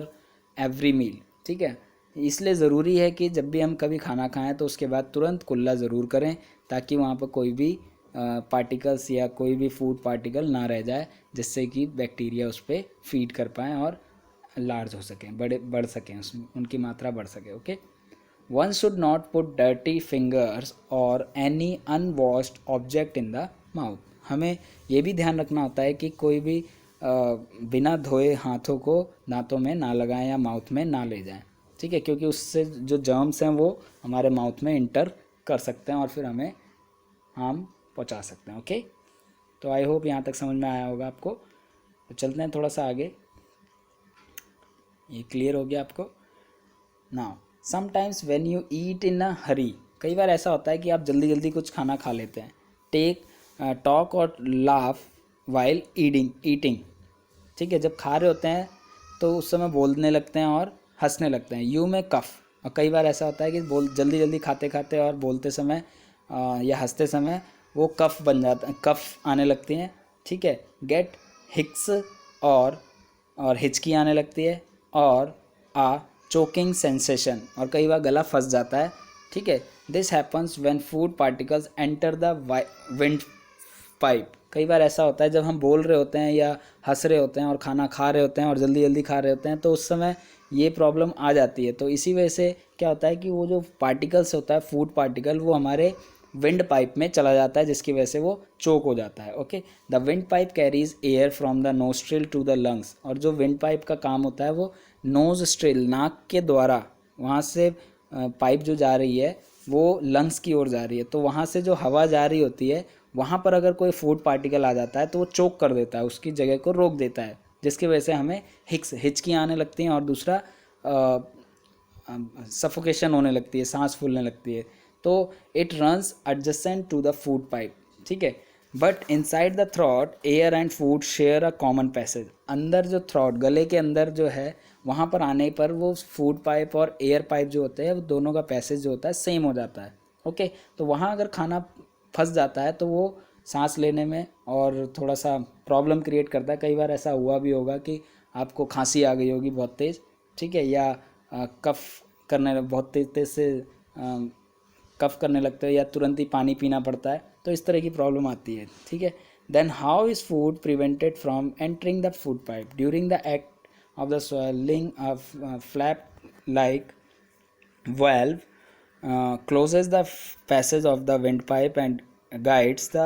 every meal, ठीक है। इसलिए ज़रूरी है कि जब भी हम कभी खाना खाएं तो उसके बाद तुरंत कुल्ला ज़रूर करें, ताकि वहाँ पर कोई भी पार्टिकल्स या कोई भी फूड पार्टिकल ना रह जाए, जिससे कि बैक्टीरिया उस पर फीड कर पाएँ और लार्ज हो सकें, बढ़ सकें, उसमें उनकी मात्रा बढ़ सके। Okay, one should not put dirty fingers और any unwashed object in the mouth. हमें ये भी ध्यान रखना होता है कि कोई भी बिना धोए हाथों को दांतों में ना लगाएं या माउथ में ना ले जाएं, ठीक है, क्योंकि उससे जो जर्म्स हैं वो हमारे माउथ में इंटर कर सकते हैं और फिर हमें हार्म पहुंचा सकते हैं। ओके, तो आई होप यहाँ तक समझ में आया होगा आपको। तो चलते हैं थोड़ा सा आगे। ये क्लियर हो गया आपको। Now sometimes when you eat in a hurry, कई बार ऐसा होता है कि आप जल्दी जल्दी कुछ खाना खा लेते हैं। टेक टॉक और लाफ वाइल ईटिंग, ठीक है, जब खा रहे होते हैं तो उस समय बोलने लगते हैं और हंसने लगते हैं। यू में कफ, और कई बार ऐसा होता है कि जल्दी जल्दी खाते खाते और बोलते समय या हंसते समय वो कफ बन जाता, कफ आने लगती हैं, ठीक है। गेट हिक्स, और हिचकी आने लगती है, और आ चोकिंग सेंसेशन, और कई बार गला फंस जाता है, ठीक है। This happens when food particles enter the wind pipe, कई बार ऐसा होता है जब हम बोल रहे होते हैं या हंस रहे होते हैं और खाना खा रहे होते हैं और जल्दी जल्दी खा रहे होते हैं, तो उस समय ये प्रॉब्लम आ जाती है। तो इसी वजह से क्या होता है कि वो जो पार्टिकल्स होता है, फूड पार्टिकल, वो हमारे विंड पाइप में चला जाता है, जिसकी वजह से वो चोक हो जाता है। Okay, the wind pipe carries air from the nostril to the lungs, और जो विंड पाइप का काम होता है वो नोज स्ट्रिल, नाक के द्वारा वहाँ से पाइप जो जा रही है वो लंग्स की ओर जा रही है। तो वहाँ से जो हवा जा रही होती है, वहाँ पर अगर कोई फूड पार्टिकल आ जाता है तो वो चोक कर देता है, उसकी जगह को रोक देता है, जिसकी वजह से हमें हिचकी आने लगती हैं, और दूसरा सफोकेशन होने लगती है, सांस फूलने लगती है। तो it runs adjacent to the food pipe, ठीक है। But inside the throat air and food share a common passage, अंदर जो थ्रॉट, गले के अंदर जो है, वहाँ पर आने पर वो फूड पाइप और एयर पाइप जो होते हैं वो दोनों का पैसेज जो होता है सेम हो जाता है। ओके, तो वहाँ अगर खाना फंस जाता है तो वो सांस लेने में और थोड़ा सा प्रॉब्लम क्रिएट करता है। कई बार ऐसा हुआ भी होगा कि आपको खांसी आ गई होगी बहुत तेज़, ठीक है, या कफ करने, बहुत तेज तेज से कफ करने लगते हो, या तुरंत ही पानी पीना पड़ता है, तो इस तरह की प्रॉब्लम आती है, ठीक है। Then how is food prevented from entering the food pipe during the act of the swelling of flap like valve closes the passage of the windpipe and guides the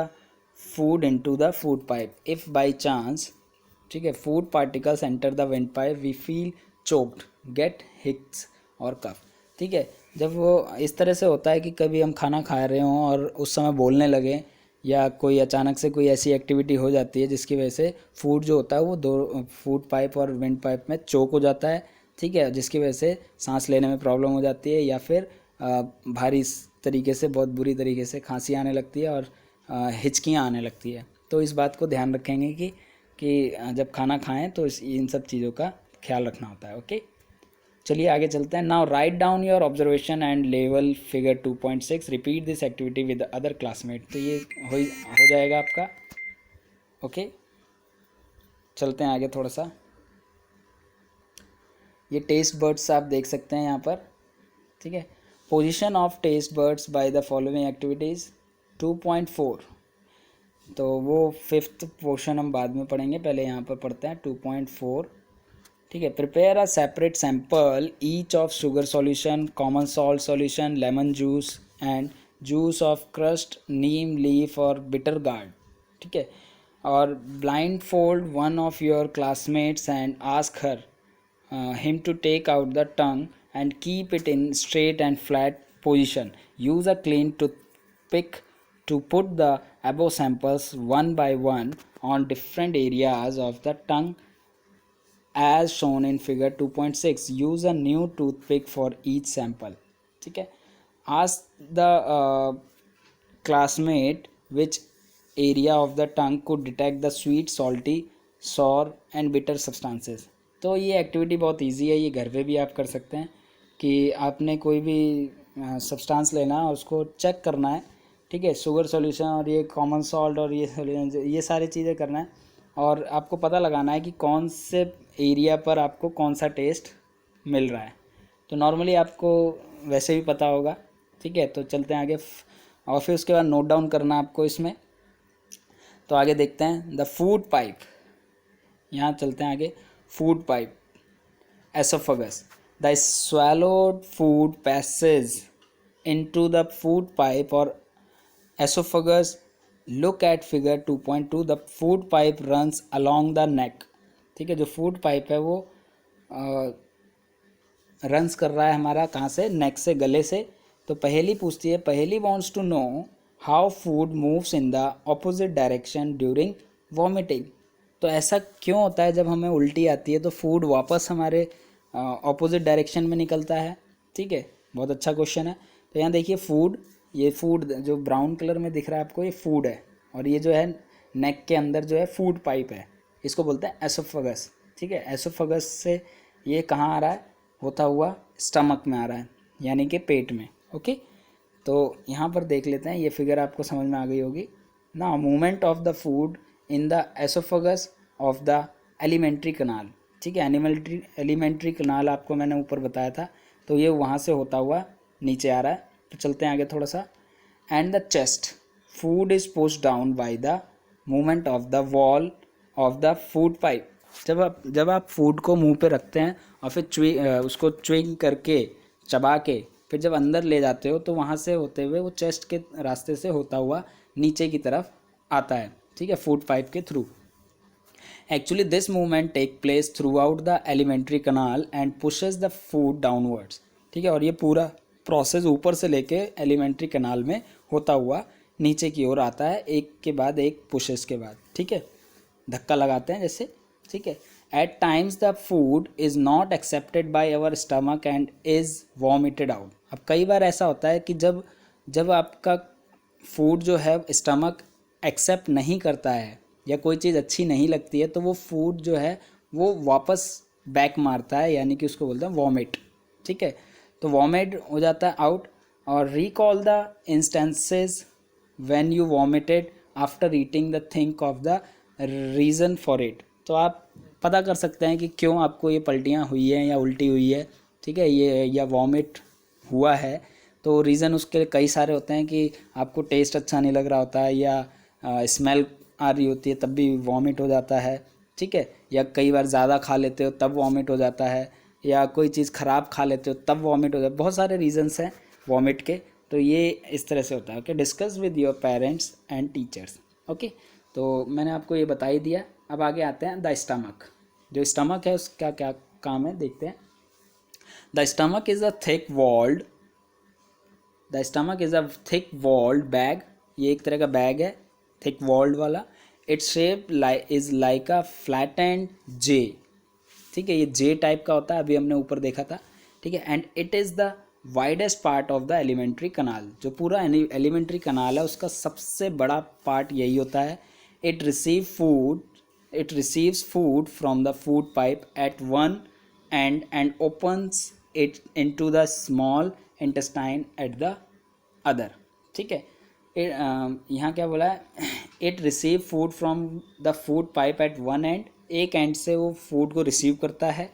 food into the food pipe if by chance, ठीक है, food particles enter the windpipe we feel choked, get hicks और कफ, ठीक है। जब वो इस तरह से होता है कि कभी हम खाना खा रहे हों और उस समय बोलने लगे, या कोई अचानक से कोई ऐसी एक्टिविटी हो जाती है जिसकी वजह से फूड जो होता है वो दो फूड पाइप और विंड पाइप में चोक हो जाता है, ठीक है, जिसकी वजह से सांस लेने में प्रॉब्लम हो जाती है, या फिर भारी तरीके से, बहुत बुरी तरीके से खांसी आने लगती है और हिचकियाँ आने लगती है। तो इस बात को ध्यान रखेंगे कि जब खाना खाएं तो इन सब चीज़ों का ख्याल रखना होता है। ओके, चलिए आगे चलते हैं। Now write down your observation and level figure 2.6, repeat this activity with other classmate. तो ये हो जाएगा आपका। ओके, चलते हैं आगे थोड़ा सा। ये टेस्ट बर्ड्स आप देख सकते हैं यहाँ पर, ठीक है। Position of taste buds by the following activities 2.4, तो वो 5th पोर्शन हम बाद में पढ़ेंगे, पहले यहाँ पर पढ़ते हैं 2.4, ठीक है। Prepare a separate sample each of sugar solution, common salt solution, lemon juice and juice of crust, Neem leaf और बिटर गार्ड, ठीक है। और blind fold one of your classmates and ask her him to take out the tongue and keep it in straight and flat position. Use a clean toothpick to put the above samples one by one on different areas of the tongue as shown in figure 2.6. Use a new toothpick for each sample, ठीक है। Ask the classmate which area of the tongue could detect the sweet, salty, sour and bitter substances. तो ये activity बहुत easy है, ये घर पे भी आप कर सकते हैं कि आपने कोई भी सब्सटेंस लेना है और उसको चेक करना है, ठीक है, शुगर सॉल्यूशन और ये कॉमन सॉल्ट और ये सारी चीज़ें करना है, और आपको पता लगाना है कि कौन से एरिया पर आपको कौन सा टेस्ट मिल रहा है। तो नॉर्मली आपको वैसे भी पता होगा, ठीक है। तो चलते हैं आगे, और फिर उसके बाद नोट डाउन करना आपको इसमें। तो आगे देखते हैं द फूड पाइप, यहाँ चलते हैं आगे। Food pipe, esophagus, the swallowed food passes into the food pipe or esophagus. Look at figure 2.2. the food pipe runs along the neck, ठीक है। जो फूड पाइप है वो रन्स कर रहा है हमारा कहाँ से, नेक से, गले से। तो पहेली पूछती है, पहेली wants to know how food moves in the opposite direction during vomiting. तो ऐसा क्यों होता है जब हमें उल्टी आती है तो फूड वापस हमारे ऑपोजिट डायरेक्शन में निकलता है, ठीक है। बहुत अच्छा क्वेश्चन है। तो यहाँ देखिए फूड, ये फूड जो ब्राउन कलर में दिख रहा है आपको, ये फूड है, और ये जो है नेक के अंदर जो है फूड पाइप है, इसको बोलते हैं एसोफेगस, ठीक है। एसोफेगस से ये कहाँ आ रहा है, होता हुआ स्टमक में आ रहा है, यानी कि पेट में, ओके। तो यहाँ पर देख लेते हैं, ये फिगर आपको समझ में आ गई होगी ना। Movement of the food in the oesophagus of the alimentary कनाल, ठीक है। एलिमेंट्री कनाल आपको मैंने ऊपर बताया था, तो ये वहाँ से होता हुआ नीचे आ रहा है। तो चलते हैं आगे थोड़ा सा। And the chest, food is pushed down by the movement of the wall of the food pipe. जब आप फूड को मुंह पे रखते हैं और फिर उसको च्विंग करके, चबा के, फिर जब अंदर ले जाते हो, तो वहाँ से होते हुए वो चेस्ट के रास्ते से होता हुआ नीचे की तरफ आता है, ठीक है, फूड पाइप के through. Actually this movement take place throughout the alimentary canal and pushes the food downwards, ठीक है। और ये पूरा प्रोसेस ऊपर से लेके एलिमेंट्री कनाल में होता हुआ नीचे की ओर आता है, एक के बाद एक पुशेस के बाद, ठीक है, धक्का लगाते हैं जैसे, ठीक है। At times the food is not accepted by our stomach and is vomited out. अब कई बार ऐसा होता है कि जब आपका फूड जो है स्टमक एक्सेप्ट नहीं करता है, या कोई चीज़ अच्छी नहीं लगती है, तो वो फूड जो है वो वापस बैक मारता है, यानी कि उसको बोलते हैं वॉमिट, ठीक है। तो वॉमिट हो जाता है आउट। और recall the instances when you vomited after eating the, think of the reason for it. तो आप पता कर सकते हैं कि क्यों आपको ये पल्टियाँ हुई हैं या उल्टी हुई है, ठीक है, ये या वॉमिट हुआ है। तो रीज़न उसके कई सारे होते हैं कि आपको टेस्ट अच्छा नहीं लग रहा होता है, या स्मेल आ रही होती है तब भी वॉमिट हो जाता है, ठीक है, या कई बार ज़्यादा खा लेते हो तब वॉमिट हो जाता है, या कोई चीज़ ख़राब खा लेते हो तब वॉमिट हो जाता है। बहुत सारे रीजंस हैं वॉमिट के। तो ये इस तरह से होता है, okay. Discuss with your parents and teachers, okay. तो मैंने आपको ये बता ही दिया। अब आगे आते हैं द स्टमक। जो स्टमक है उसका क्या काम है देखते हैं। The stomach is a thick walled, the stomach is a thick walled bag. ये एक तरह का बैग है, थिक वॉल्ड वाला। Its shape is like a flattened J, ठीक है, ये जे टाइप का होता है, अभी हमने ऊपर देखा था, ठीक है। And it is the widest part of the alimentary कनाल। जो पूरा एलिमेंट्री कनाल है उसका सबसे बड़ा पार्ट यही होता है। It receives food from the food pipe at one and opens it into the small intestine at the other, ठीक है। यहाँ क्या बोला है, it receive food from the food pipe at one end, एक एंड से वो फूड को रिसीव करता है,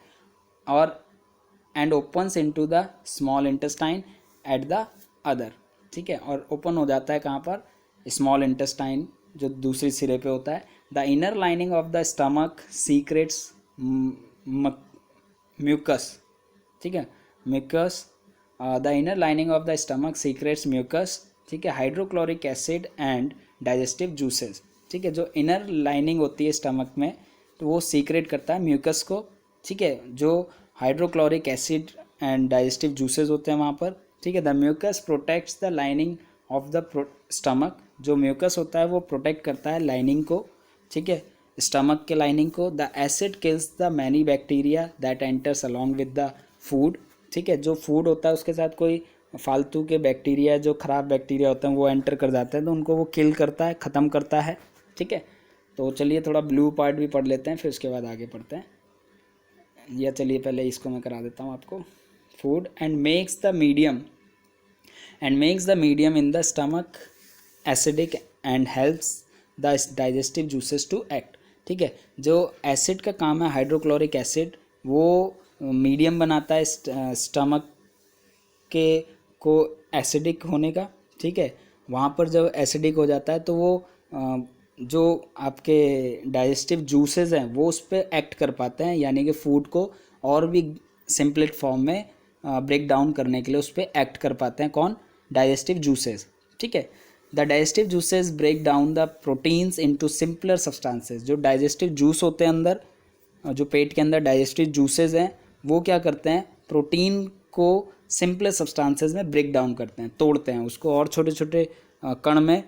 और and opens into the small intestine at the other, ठीक है। और ओपन हो जाता है कहाँ पर, स्मॉल इंटेस्टाइन जो दूसरी सिरे पे होता है। The inner lining of the stomach secretes mucus, ठीक है, mucus. The inner lining of the stomach secretes mucus, ठीक है, hydrochloric acid and digestive juices, ठीक है। जो इनर लाइनिंग होती है स्टमक में, तो वो सीक्रेट करता है म्यूकस को, ठीक है, जो hydrochloric acid and digestive juices होते हैं वहाँ पर, ठीक है। The mucus protects the lining of the stomach. जो म्यूकस होता है वो प्रोटेक्ट करता है लाइनिंग को, ठीक है, स्टमक के लाइनिंग को। The acid kills the many bacteria that enters along with the food, ठीक है। जो फूड होता है उसके साथ कोई फालतू के बैक्टीरिया, जो ख़राब बैक्टीरिया होते हैं वो एंटर कर जाते हैं, तो उनको वो किल करता है, ख़त्म करता है, ठीक है। तो चलिए थोड़ा ब्लू पार्ट भी पढ़ लेते हैं, फिर उसके बाद आगे पढ़ते हैं। या चलिए पहले इसको मैं करा देता हूँ आपको। Food and makes the medium in the stomach acidic and helps the digestive juices to act, ठीक है। जो एसिड का काम है, हाइड्रोक्लोरिक एसिड, वो मीडियम बनाता है स्टमक के को एसिडिक होने का, ठीक है। वहाँ पर जब एसिडिक हो जाता है तो वो जो आपके डाइजेस्टिव जूसेस हैं वो उस पर एक्ट कर पाते हैं, यानी कि फूड को और भी सिंपलेट फॉर्म में ब्रेक डाउन करने के लिए उस पर एक्ट कर पाते हैं। कौन? डाइजेस्टिव जूसेस, ठीक है। The digestive juices break down the proteins into simpler substances. जो डाइजेस्टिव जूस होते हैं अंदर, जो पेट के अंदर डाइजेस्टिव जूसेस हैं, वो क्या करते हैं, प्रोटीन को सिंपलर सब्सटेंसेस में ब्रेक डाउन करते हैं, तोड़ते हैं उसको, और छोटे छोटे कण में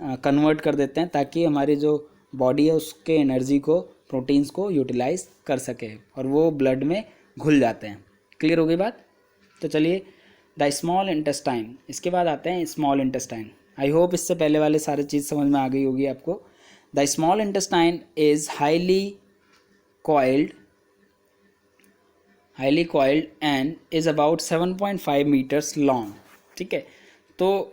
कन्वर्ट कर देते हैं, ताकि हमारी जो बॉडी है उसके एनर्जी को, प्रोटीन्स को यूटिलाइज कर सके और वो ब्लड में घुल जाते हैं। क्लियर हो गई बात? तो चलिए, द स्मॉल इंटेस्टाइन, इसके बाद आते हैं स्मॉल इंटेस्टाइन। आई होप इससे पहले वाले सारी चीज़ समझ में आ गई होगी आपको। The small intestine is highly coiled and is about 7.5 metres long. ठीक है, तो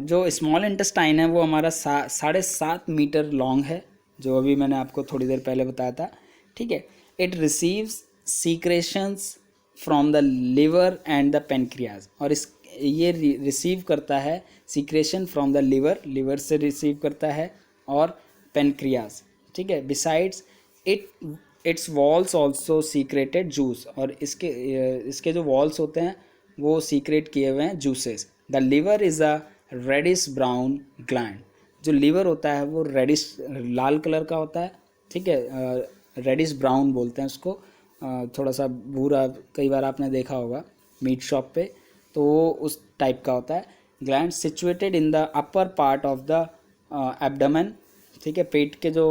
जो स्मॉल इंटेस्टाइन है वो हमारा 7.5 मीटर लॉन्ग है, जो अभी मैंने आपको थोड़ी देर पहले बताया था। ठीक है, it receives secretions from the liver and the pancreas, और इस ये रिसीव करता है सीक्रेशन फ्रॉम द लिवर से रिसीव करता है, और पेनक्रियाज। ठीक है, besides it's walls also secreted juice, और इसके जो वॉल्स होते हैं वो सीक्रेट किए हुए हैं juices. The liver is a reddish brown gland, जो लिवर होता है वो रेडिश लाल कलर का होता है। ठीक है, रेडिश ब्राउन बोलते हैं उसको, थोड़ा सा भूरा, कई बार आपने देखा होगा मीट शॉप पे, तो वो उस टाइप का होता है। Gland situated in the upper part of the abdomen. ठीक है, पेट के जो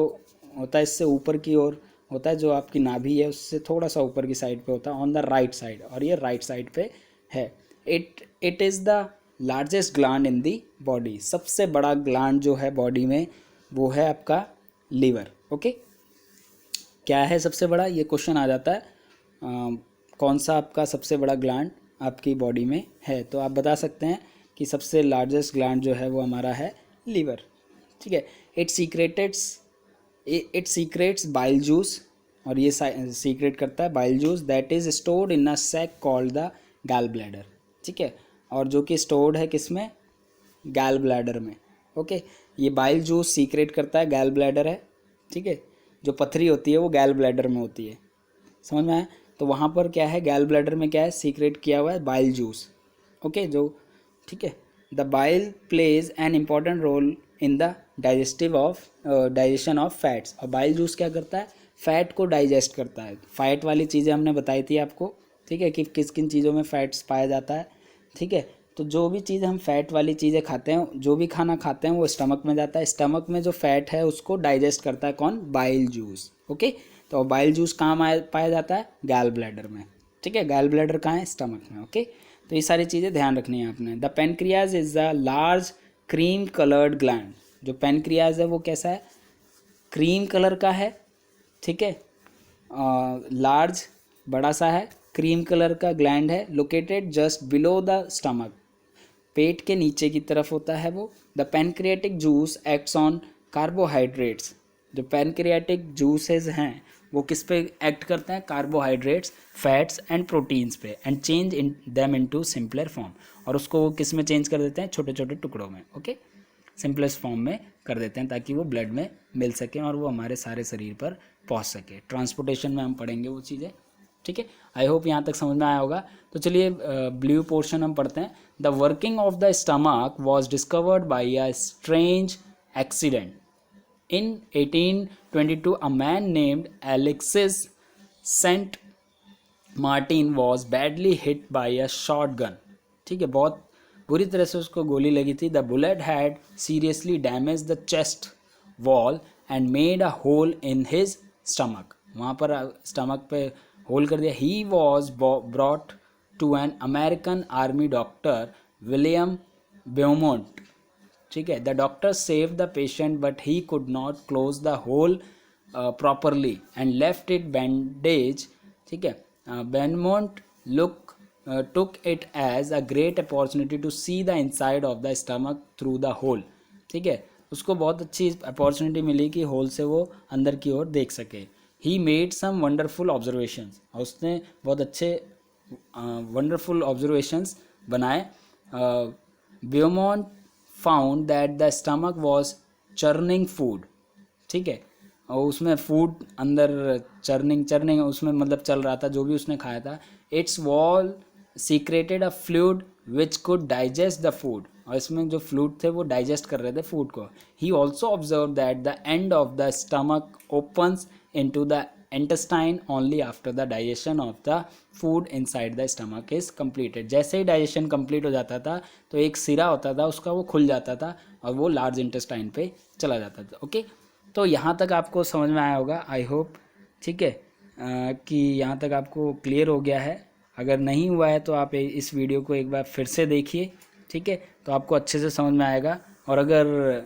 होता है इससे ऊपर की ओर होता है, जो आपकी नाभि है उससे थोड़ा सा ऊपर की साइड पे होता है, ऑन द राइट साइड, और ये राइट साइड पे है। It is the largest gland in the body, सबसे बड़ा ग्लैंड जो है बॉडी में वो है आपका लीवर। ओके, क्या है सबसे बड़ा, ये क्वेश्चन आ जाता है, कौन सा आपका सबसे बड़ा ग्लैंड आपकी बॉडी में है, तो आप बता सकते हैं कि सबसे लार्जेस्ट ग्लैंड जो है वो हमारा है लीवर। ठीक है, इट सीक्रेट्स बाइल जूस, और ये सीक्रेट करता है bile juice that is stored in a sac called the gall bladder. ठीक है, और जो कि स्टोर्ड है किसमें, गैल ब्लैडर में। ओके, ये बाइल जूस सीक्रेट करता है, गैल ब्लैडर है। ठीक है, जो पथरी होती है वो गैल ब्लैडर में होती है, समझ में आया? तो वहाँ पर क्या है, गैल ब्लैडर में क्या है, सीक्रेट किया हुआ है बाइल जूस। ओके, जो ठीक है, the bile plays an important role in the digestion of fats, और बाइल जूस क्या करता है, फैट को डाइजेस्ट करता है। फैट वाली चीज़ें हमने बताई थी आपको, ठीक है, कि किस किन चीज़ों में फैट्स पाया जाता है। ठीक है, तो जो भी चीज़ हम फैट वाली चीज़ें खाते हैं, जो भी खाना खाते हैं वो स्टमक में जाता है, स्टमक में जो फैट है उसको डाइजेस्ट करता है कौन, बाइल जूस। ओके, तो बाइल जूस कहाँ पाया जाता है, गैल ब्लैडर में। ठीक है, गैल ब्लैडर कहाँ है, स्टमक में। ओके, तो ये सारी चीज़ें ध्यान रखनी है आपने। The pancreas is the large cream coloured gland, जो पेनक्रियाज है वो कैसा है, क्रीम कलर का है। ठीक है, लार्ज बड़ा सा है, क्रीम कलर का ग्लैंड है, located just below the stomach, पेट के नीचे की तरफ होता है वो। The pancreatic juice acts on carbohydrates, जो पैनक्रियाटिक जूसेस हैं वो किस पे एक्ट करते हैं, कार्बोहाइड्रेट्स, फैट्स एंड प्रोटीन्स पे, and change in them into simpler form, और उसको वो किस में चेंज कर देते हैं, छोटे छोटे टुकड़ों में। ओके, सिंपलेस्ट फॉर्म में कर देते हैं ताकि वो ब्लड में मिल सके और वो हमारे सारे शरीर पर पहुंच सके। ट्रांसपोर्टेशन में हम पढ़ेंगे वो चीज़ें। ठीक है, आई होप यहाँ तक समझ में आया होगा। तो चलिए ब्लू पोर्शन हम पढ़ते हैं। The working of the stomach was discovered by a strange accident in 1822। A man named Alexis Saint Martin was badly hit by a shotgun. ठीक है, बहुत बुरी तरह से उसको गोली लगी थी। The bullet had seriously damage the chest wall and made a hole in his stomach, वहाँ पर स्टमक पे होल कर दिया। He was brought to an American army doctor William Beaumont. ठीक है, the doctor save the patient but he could not close the hole properly and left it bandage. ठीक है, बेनमोंट took it as a great opportunity to see the inside of the stomach through the hole। ठीक है, उसको बहुत अच्छी opportunity मिली कि whole से वो अंदर की ओर देख सके। he made some wonderful observations, और उसने बहुत अच्छे वंडरफुल ऑब्जर्वेशंस बनाए। Beaumont found that the stomach was churning food. ठीक है, और उसमें फूड अंदर चर्निंग उसमें मतलब चल रहा था, जो भी उसने खाया था। It's wall secreted a fluid which could digest the food, और इसमें जो फ्लूइड थे वो डाइजेस्ट कर रहे थे फूड को। He also observe that the end of the stomach opens into the intestine only after the digestion of the food inside the stomach is completed. जैसे ही डाइजेशन कंप्लीट हो जाता था तो एक सिरा होता था उसका, वो खुल जाता था और वो लार्ज इंटेस्टाइन पे चला जाता था। ओके, तो यहाँ तक आपको समझ में आया होगा, आई होप। ठीक है, कि यहाँ तक आपको क्लियर हो गया है। अगर नहीं हुआ है तो आप इस वीडियो को एक बार फिर से देखिए, ठीक है, तो आपको अच्छे से समझ में आएगा। और अगर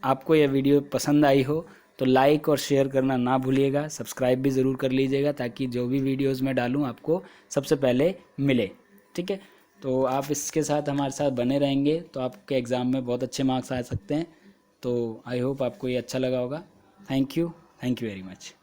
आपको यह वीडियो पसंद आई हो तो लाइक और शेयर करना ना भूलिएगा, सब्सक्राइब भी ज़रूर कर लीजिएगा ताकि जो भी वीडियोस मैं डालूँ आपको सबसे पहले मिले, ठीक है। तो आप इसके साथ हमारे साथ बने रहेंगे तो आपके एग्ज़ाम में बहुत अच्छे मार्क्स आ सकते हैं। तो आई होप आपको ये अच्छा लगा होगा। Thank you very much.